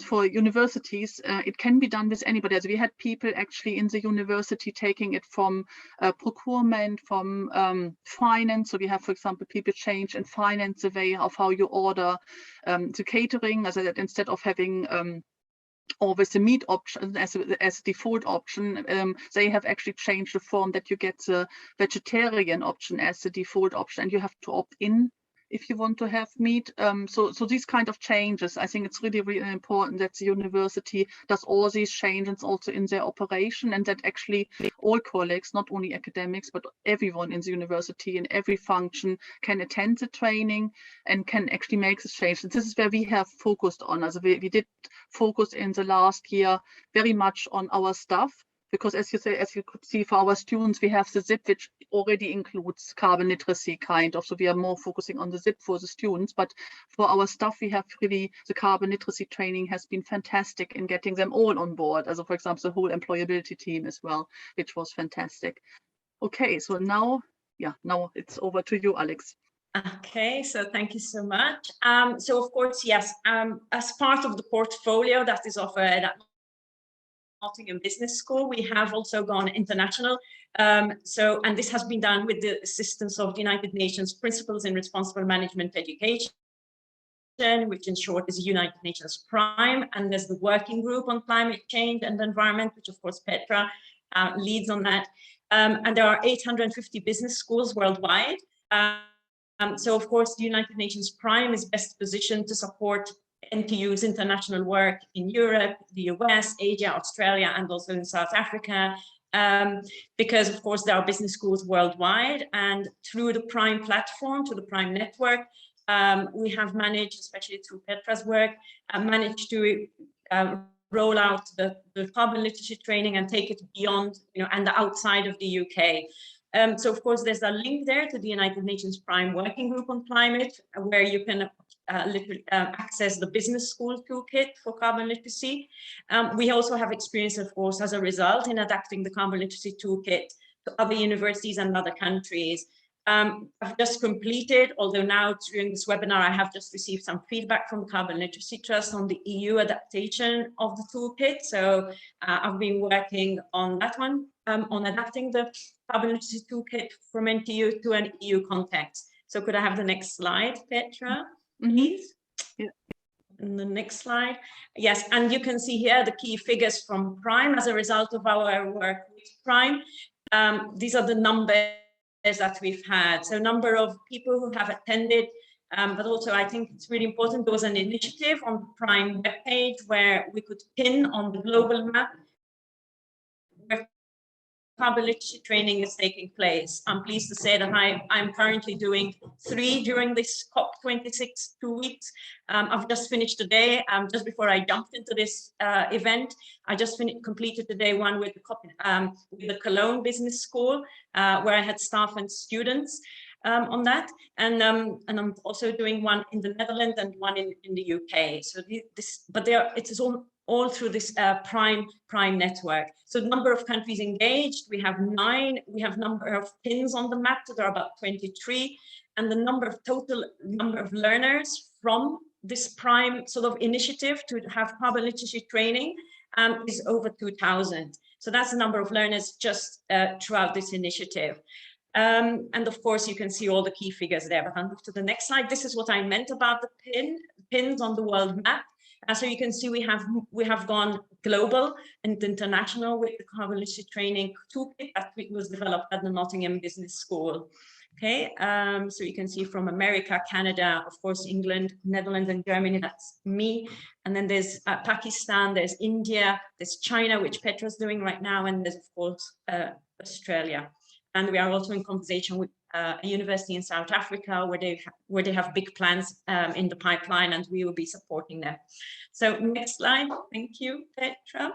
for universities, it can be done with anybody. So we had people actually in the university taking it from procurement, from finance. So we have, for example, people change and finance the way of how you order the catering, as that instead of having or with the meat option as default option, they have actually changed the form that you get the vegetarian option as the default option, and you have to opt in if you want to have meat. So these kind of changes, I think it's really, really important that the university does all these changes also in their operation, and that actually all colleagues, not only academics, but everyone in the university in every function can attend the training and can actually make the change. And this is where we have focused on. Also we did focus in the last year very much on our staff, because as you could see, for our students, we have the ZIP, which already includes carbon literacy kind of. So we are more focusing on the ZIP for the students, but for our staff, we have really, the carbon literacy training has been fantastic in getting them all on board. Also, for example, the whole employability team as well, which was fantastic. Okay, so now it's over to you, Alex. Okay, so thank you so much. So of course, yes, as part of the portfolio that is offered at Nottingham Business School, we have also gone international. And this has been done with the assistance of the United Nations Principles in Responsible Management Education, which in short is United Nations Prime, and there's the Working Group on Climate Change and Environment, which of course Petra leads on that. And there are 850 business schools worldwide. So of course, the United Nations Prime is best positioned to support NTU's international work in Europe, the US, Asia, Australia, and also in South Africa, because of course there are business schools worldwide, and through the Prime platform, to the Prime network, we have managed, especially through Petra's work, managed to roll out the carbon literacy training and take it beyond, and outside of the UK. So of course, there's a link there to the United Nations Prime Working Group on Climate, where you can access the business school toolkit for carbon literacy. We also have experience, of course, as a result in adapting the carbon literacy toolkit to other universities and other countries. I've just completed, although now during this webinar, I have just received some feedback from the Carbon Literacy Trust on the EU adaptation of the toolkit. So I've been working on that one, on adapting the Carbon Literacy Toolkit from NTU to an EU context. So could I have the next slide, Petra, please? Yeah. And the next slide. Yes, and you can see here the key figures from Prime as a result of our work with Prime. These are the numbers that we've had. So number of people who have attended, but also I think it's really important, there was an initiative on the Prime webpage where we could pin on the global map where carbon literacy training is taking place. I'm pleased to say that I'm currently doing 3 during this COP26 2 weeks. I've just finished today, just before I jumped into this event, I just completed today one with the Cologne Business School, where I had staff and students on that. And I'm also doing one in the Netherlands and one in the UK. So it is all through this Prime network. So the number of countries engaged, we have 9. We have number of pins on the map, so there are about 23. And the total number of learners from this Prime sort of initiative to have carbon literacy training is over 2,000. So that's the number of learners just throughout this initiative. And of course, you can see all the key figures there, but I'll move to the next slide. This is what I meant about the pins on the world map. So you can see we have gone global and international with the carbon literacy training toolkit that was developed at the Nottingham Business School. Okay, so you can see from America, Canada, of course, England, Netherlands, and Germany, that's me. And then there's Pakistan, there's India, there's China, which Petra's doing right now, and there's, of course, Australia. And we are also in conversation with a university in South Africa where they have big plans in the pipeline, and we will be supporting them. So next slide, thank you, Petra.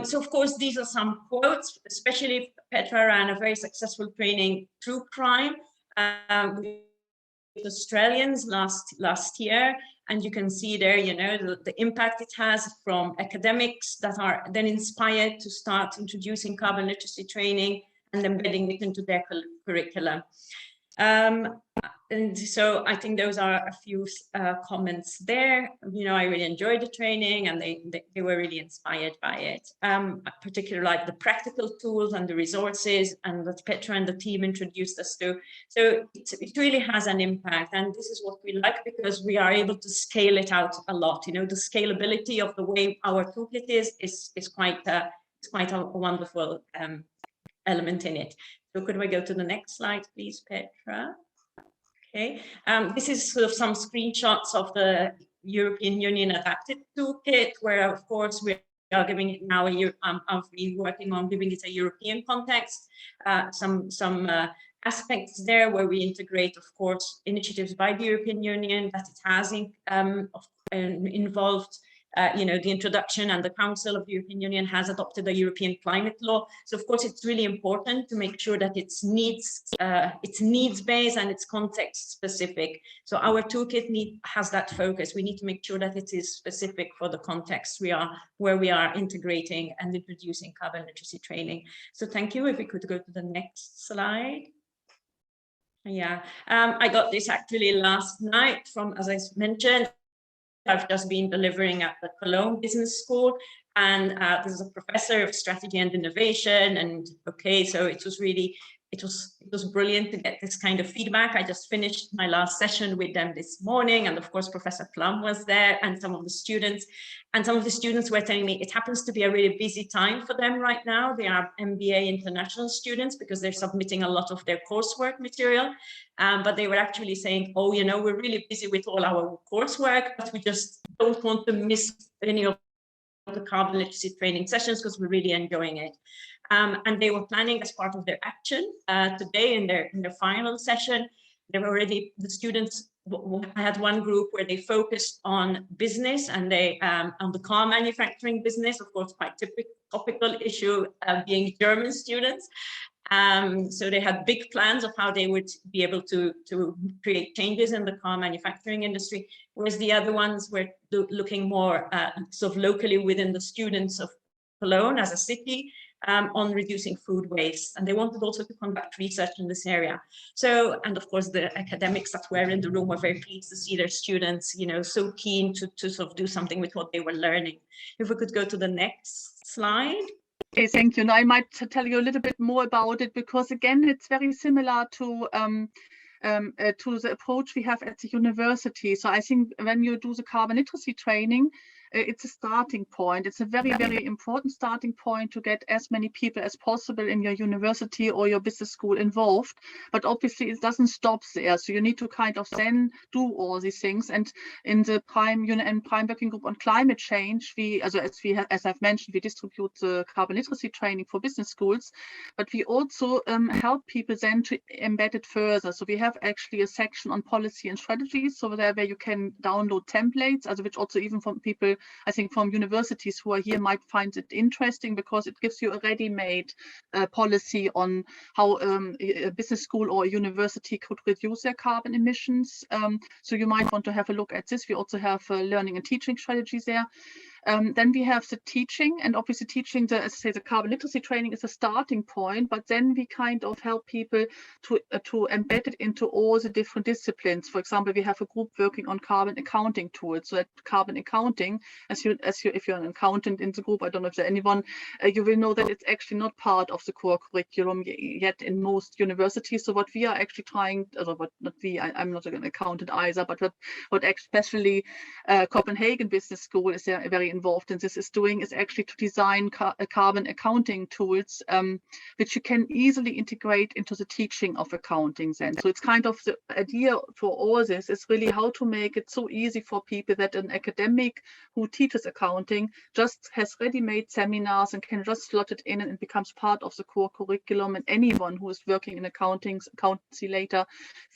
So of course, these are some quotes, especially Petra ran a very successful training through Prime with Australians last year. And you can see there, the impact it has from academics that are then inspired to start introducing carbon literacy training and embedding it into their curriculum. And so I think those are a few comments there. You know, I really enjoyed the training, and they were really inspired by it. Particularly like the practical tools and the resources, and that Petra and the team introduced us to. So it really has an impact, and this is what we like, because we are able to scale it out a lot. You know, the scalability of the way our toolkit is quite a wonderful element in it. So could we go to the next slide, please, Petra? Okay, this is sort of some screenshots of the European Union adapted toolkit, where of course we are giving it now working on giving it a European context. Some aspects there where we integrate, of course, initiatives by the European Union that it has involved. You know, the introduction, and the Council of the European Union has adopted a European climate law. So of course, it's really important to make sure that it's needs-based and it's context-specific. So our toolkit has that focus. We need to make sure that it is specific for the context where we are integrating and introducing carbon literacy training. So thank you. If we could go to the next slide. Yeah, I got this actually last night from, as I mentioned, I've just been delivering at the Cologne Business School, and this is a professor of strategy and innovation. And okay, so it was brilliant to get this kind of feedback. I just finished my last session with them this morning, and of course Professor Plum was there, and some of the students were telling me it happens to be a really busy time for them right now. They are MBA international students because they're submitting a lot of their coursework material. But they were actually saying, oh, you know, we're really busy with all our coursework, but we just don't want to miss any of the carbon literacy training sessions because we're really enjoying it. And they were planning as part of their action today in their final session. They were already, the students, I had one group where they focused on business, and they on the car manufacturing business, of course, quite topical issue, being German students. So they had big plans of how they would be able to create changes in the car manufacturing industry, whereas the other ones were looking more sort of locally within the students of Cologne as a city, on reducing food waste. And they wanted also to conduct research in this area. So, and of course, the academics that were in the room were very pleased to see their students, you know, so keen to sort of do something with what they were learning. If we could go to the next slide. Okay, thank you. Now I might tell you a little bit more about it, because again, it's very similar to the approach we have at the university. So I think when you do the carbon literacy training, it's a starting point. It's a very, very important starting point to get as many people as possible in your university or your business school involved. But obviously it doesn't stop there. So you need to kind of then do all these things. And in the Prime Working Group on Climate Change, as I've mentioned, we distribute the carbon literacy training for business schools, but we also help people then to embed it further. So we have actually a section on policy and strategies, so there where you can download templates, which also even from people, I think from universities who are here might find it interesting, because it gives you a ready-made policy on how a business school or a university could reduce their carbon emissions. So you might want to have a look at this. We also have learning and teaching strategies there. Then we have the teaching, and obviously teaching the carbon literacy training is a starting point, but then we kind of help people to embed it into all the different disciplines. For example, we have a group working on carbon accounting tools. So that carbon accounting, if you're an accountant in the group, I don't know if there's anyone, you will know that it's actually not part of the core curriculum yet in most universities. So what we are actually trying, I'm not an accountant either, but what especially Copenhagen Business School is very involved in this is doing is actually to design carbon accounting tools, which you can easily integrate into the teaching of accounting then. So it's kind of the idea for all this is really how to make it so easy for people that an academic who teaches accounting just has ready-made seminars and can just slot it in, and it becomes part of the core curriculum, and anyone who is working in accountancy later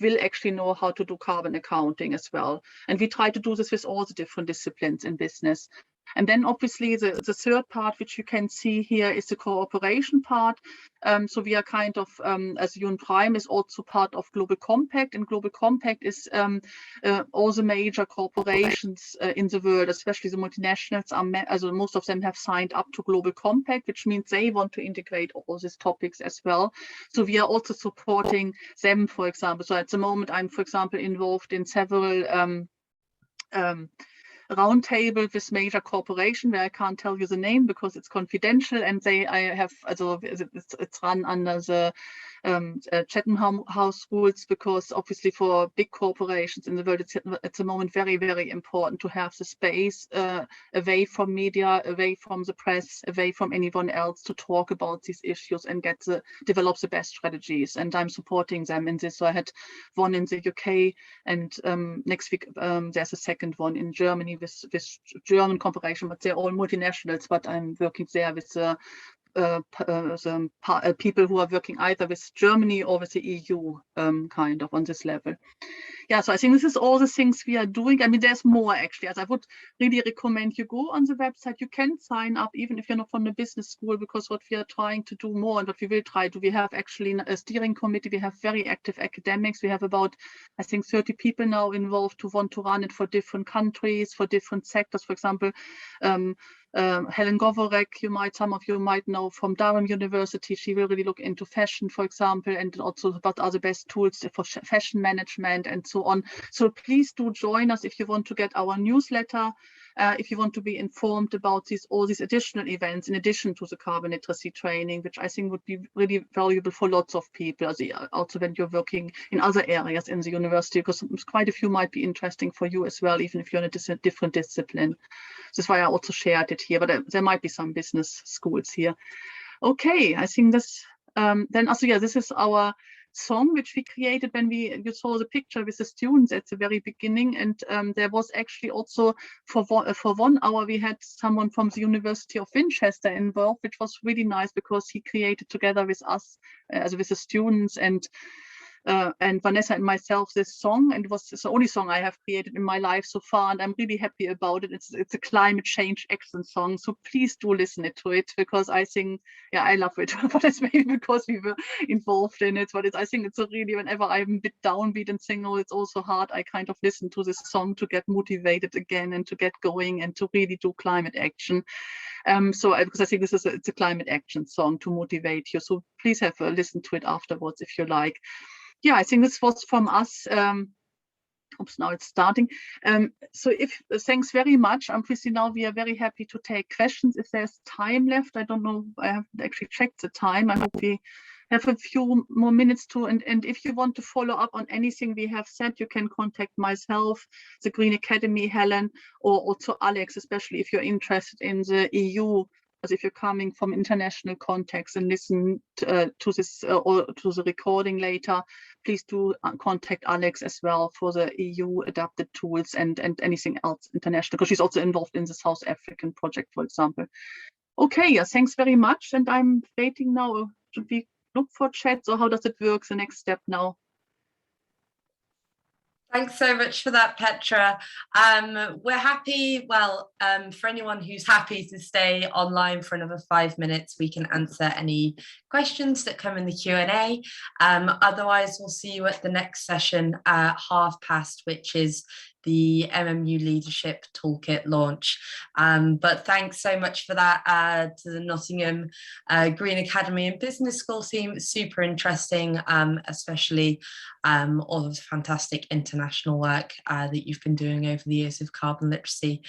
will actually know how to do carbon accounting as well. And we try to do this with all the different disciplines in business. And then obviously the third part, which you can see here, is the cooperation part. So we are kind of, as UN Prime is also part of Global Compact, and Global Compact is all the major corporations in the world, especially the multinationals, also most of them have signed up to Global Compact, which means they want to integrate all these topics as well. So we are also supporting them, for example. So at the moment, I'm, for example, involved in several roundtable with major corporation where I can't tell you the name because it's confidential, and it's run under the Chatham House rules, because obviously for big corporations in the world it's at the moment very, very important to have the space away from media, away from the press, away from anyone else, to talk about these issues and develop the best strategies. And I'm supporting them in this. So I had one in the UK, and next week there's a second one in Germany with German corporation, but they're all multinationals. But I'm working there with people who are working either with Germany or with the EU, kind of on this level. Yeah, so I think this is all the things we are doing. I mean, there's more actually. As I would really recommend you go on the website. You can sign up even if you're not from the business school, because what we are trying to do more, and what we will try to, we have actually a steering committee. We have very active academics. We have about, I think, 30 people now involved who want to run it for different countries, for different sectors. For example, Helen Govorek, some of you might know from Durham University. She will really look into fashion, for example, and also what are the best tools for fashion management and so on. So please do join us if you want to get our newsletter, if you want to be informed about all these additional events in addition to the carbon literacy training, which I think would be really valuable for lots of people, also when you're working in other areas in the university, because quite a few might be interesting for you as well, even if you're in a different discipline. That's why I also shared it here, but there might be some business schools here. Okay, I think this, then also, yeah, this is our song which we created when you saw the picture with the students at the very beginning, and there was actually also for 1 hour we had someone from the University of Winchester involved, which was really nice because he created together with us, with the students, and Vanessa and myself this song, and it was the only song I have created in my life so far, and I'm really happy about it. It's a climate change action song, so please do listen to it, because I think, yeah, I love it. But it's maybe because we were involved in it, but I think it's a really, whenever I'm a bit downbeat and think, oh, it's also hard, I kind of listen to this song to get motivated again and to get going and to really do climate action. Because I think it's a climate action song to motivate you, so please have a listen to it afterwards if you like. Yeah, I think this was from us. Oops, now it's starting. So thanks very much. Obviously now we are very happy to take questions if there's time left. I don't know, I haven't actually checked the time. I hope we have a few more minutes to, and if you want to follow up on anything we have said, you can contact myself, the Green Academy, Helen, or also Alex, especially if you're interested in the EU. As if you're coming from international context and listen to this or to the recording later, please do contact Alex as well for the EU adapted tools and anything else international, because she's also involved in the South African project, for example. Okay, yeah, thanks very much. And I'm waiting now. Should we look for chats, or how does it work? The next step now. Thanks so much for that, Petra. We're happy, for anyone who's happy to stay online for another 5 minutes, we can answer any questions that come in the Q&A. Otherwise, we'll see you at the next session at past, which is the MMU Leadership Toolkit launch. But thanks so much for that to the Nottingham Green Academy and Business School team. Super interesting, especially all of the fantastic international work that you've been doing over the years of carbon literacy.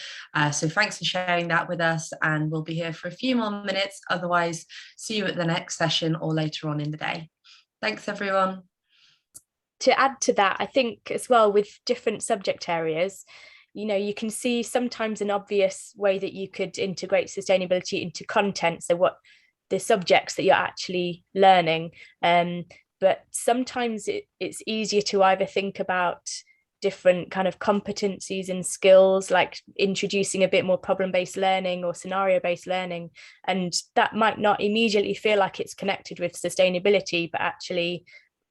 So thanks for sharing that with us, and we'll be here for a few more minutes. Otherwise, see you at the next session or later on in the day. Thanks, everyone. To add to that, I think as well with different subject areas, you can see sometimes an obvious way that you could integrate sustainability into content, so what the subjects that you're actually learning, but sometimes it's easier to either think about different kind of competencies and skills, like introducing a bit more problem-based learning or scenario-based learning, and that might not immediately feel like it's connected with sustainability, but actually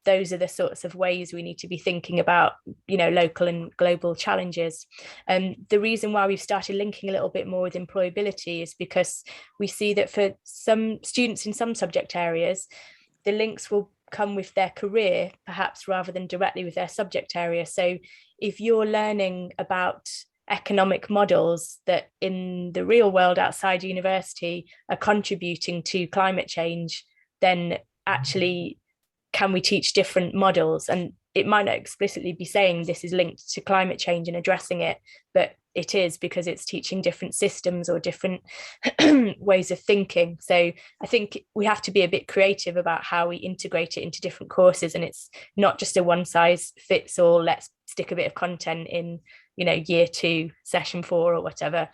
those are the sorts of ways we need to be thinking about, local and global challenges. And the reason why we've started linking a little bit more with employability is because we see that for some students in some subject areas, the links will come with their career, perhaps rather than directly with their subject area. So if you're learning about economic models that in the real world outside university are contributing to climate change, then actually can we teach different models? And it might not explicitly be saying this is linked to climate change and addressing it, but it is, because it's teaching different systems or different ways of thinking. So I think we have to be a bit creative about how we integrate it into different courses, and it's not just a one size fits all, let's stick a bit of content in, year 2, session 4 or whatever.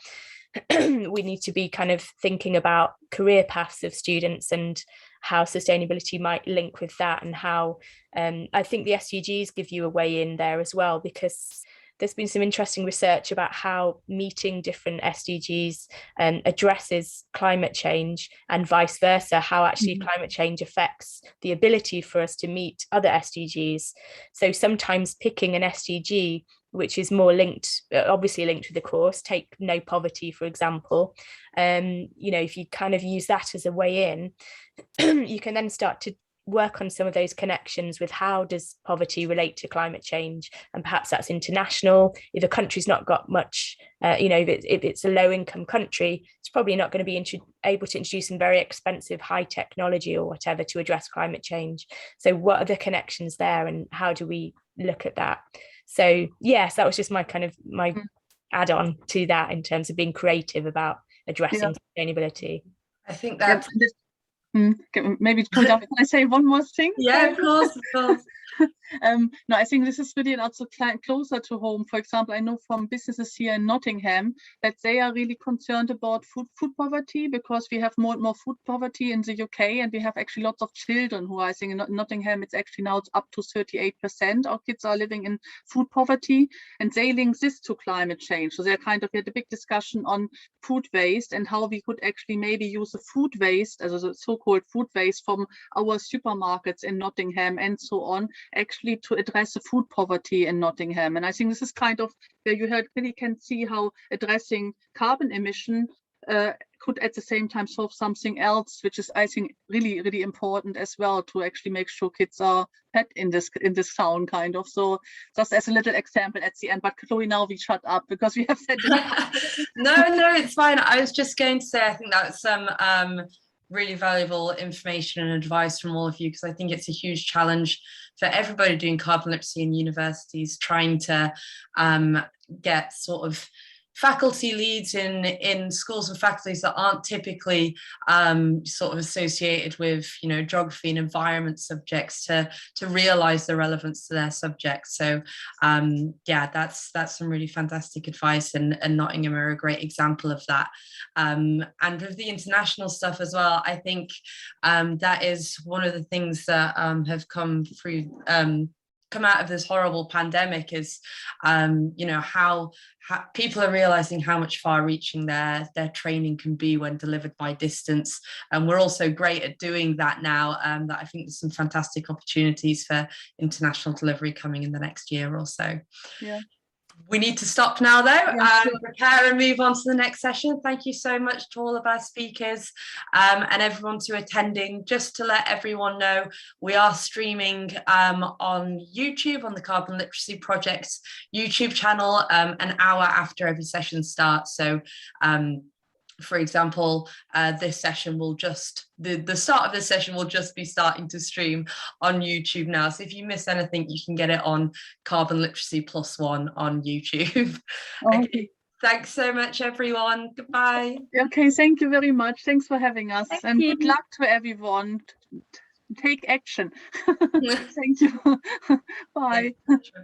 We need to be kind of thinking about career paths of students and how sustainability might link with that, and how I think the SDGs give you a way in there as well, because there's been some interesting research about how meeting different SDGs addresses climate change, and vice versa, how actually climate change affects the ability for us to meet other SDGs. So sometimes picking an SDG which is more linked, obviously linked with the course, take no poverty, for example. If you kind of use that as a way in, you can then start to work on some of those connections with how does poverty relate to climate change, and perhaps that's international. If a country's not got much, if it's a low income country, it's probably not going to be able to introduce some very expensive high technology or whatever to address climate change. So what are the connections there, and how do we look at that? So yes, that was just my add on to that in terms of being creative about addressing sustainability. I think that maybe can I say one more thing? Yeah, of course. No, I think this is really also closer to home. For example, I know from businesses here in Nottingham that they are really concerned about food poverty, because we have more and more food poverty in the UK, and we have actually lots of children who are, I think in Nottingham, it's actually now up to 38% of kids are living in food poverty, and they link this to climate change. So they're we had a big discussion on food waste and how we could actually maybe use the food waste, as a so-called food waste from our supermarkets in Nottingham and so on, actually to address the food poverty in Nottingham. And I think this is where you really can see how addressing carbon emission could at the same time solve something else, which is, I think, really, really important as well, to actually make sure kids are fed in this town So just as a little example at the end. But Chloe, now we shut up because we have said No, it's fine. I was just going to say, I think that's some really valuable information and advice from all of you, because I think it's a huge challenge for everybody doing carbon literacy in universities, trying to get sort of faculty leads in schools and faculties that aren't typically sort of associated with geography and environment subjects to realize the relevance to their subjects. So that's some really fantastic advice, and Nottingham are a great example of that. And with the international stuff as well, I think that is one of the things that have come out of this horrible pandemic is how people are realizing how much far-reaching their training can be when delivered by distance, and we're also great at doing that now. That I think there's some fantastic opportunities for international delivery coming in the next year or so. Yeah. We need to stop now, though, sure. Prepare and move on to the next session. Thank you so much to all of our speakers and everyone to attending. Just to let everyone know, we are streaming on YouTube, on the Carbon Literacy Project's YouTube channel, an hour after every session starts. So for example, this session will the start of this session will just be starting to stream on YouTube now. So if you miss anything, you can get it on Carbon Literacy +1 on YouTube. Okay. Thanks so much, everyone. Goodbye. Okay, thank you very much. Thanks for having us. Thank you. Good luck to everyone. Take action. Thank you. Bye.